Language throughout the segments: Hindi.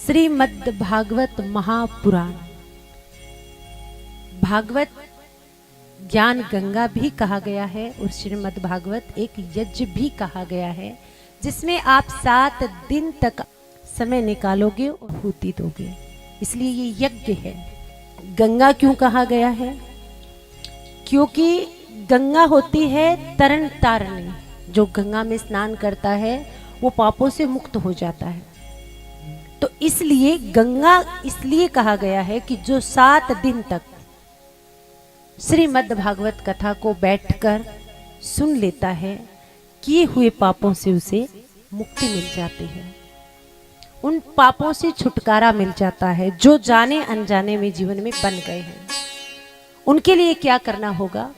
श्रीमद् भागवत महापुराण। भागवत ज्ञान गंगा भी कहा गया है और श्रीमद् भागवत एक यज्ञ भी कहा गया है, जिसमें आप 7 दिन तक समय निकालोगे और आहुति दोगे, इसलिए ये यज्ञ है। गंगा क्यों कहा गया है? क्योंकि गंगा होती है तरण तारणी। जो गंगा में स्नान करता है वो पापों से मुक्त हो जाता है। तो इसलिए गंगा इसलिए कहा गया है कि जो 7 दिन तक श्रीमद् भागवत कथा को बैठकर सुन लेता है, किए हुए पापों से उसे मुक्ति मिल जाती है, उन पापों से छुटकारा मिल जाता है जो जाने अनजाने में जीवन में बन गए हैं। उनके लिए क्या करना होगा?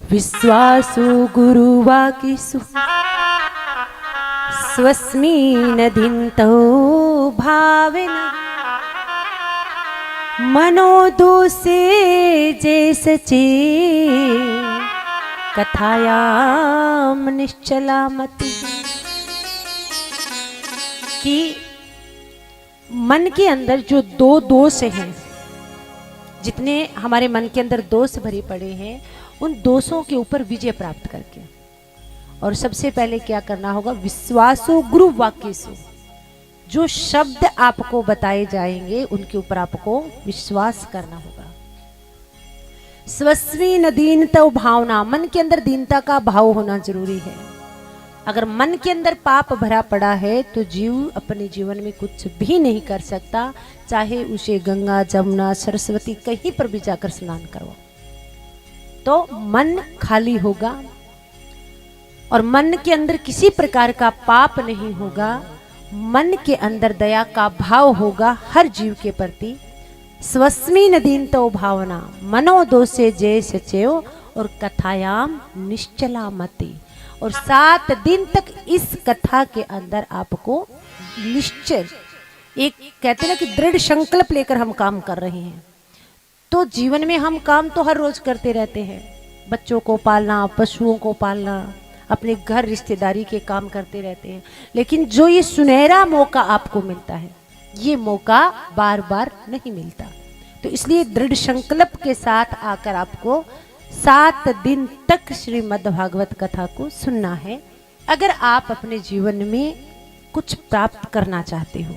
विश्वासु गुरुवाकिसु स्वस्मिन् दिनतो भावेन मनोदोषे जैसे कथायाम निश्चला मति। कि मन के अंदर जो 2 दोष हैं, जितने हमारे मन के अंदर दोष भरे पड़े हैं, उन दोषों के ऊपर विजय प्राप्त करके, और सबसे पहले क्या करना होगा? विश्वासो गुरु वाक्यसु। जो शब्द आपको बताए जाएंगे उनके ऊपर आपको विश्वास करना होगा। स्वस्मिन् दीनतो भावना, मन के अंदर दीनता का भाव होना जरूरी है। अगर मन के अंदर पाप भरा पड़ा है तो जीव अपने जीवन में कुछ भी नहीं कर सकता, चाहे उसे गंगा जमुना सरस्वती कहीं पर भी जाकर स्नान करो, तो मन खाली होगा और मन के अंदर किसी प्रकार का पाप नहीं होगा। मन के अंदर दया का भाव होगा हर जीव के प्रति। स्वस्मिन् दीनतो भावना मनोदोषे जय सचेव और कथायाम निश्चला मति। और 7 दिन तक इस कथा के अंदर आपको निश्चय, एक कहते हैं ना कि दृढ़ संकल्प लेकर हम काम कर रहे हैं। तो जीवन में हम काम तो हर रोज करते रहते हैं, बच्चों को पालना, पशुओं को पालना, अपने घर रिश्तेदारी के काम करते रहते हैं, लेकिन जो ये सुनहरा मौका आपको मिलता है, ये मौका बार बार नहीं मिलता। तो इसलिए दृढ़ संकल्प के साथ आकर आपको 7 दिन तक श्रीमद् भागवत कथा को सुनना है, अगर आप अपने जीवन में कुछ प्राप्त करना चाहते हो।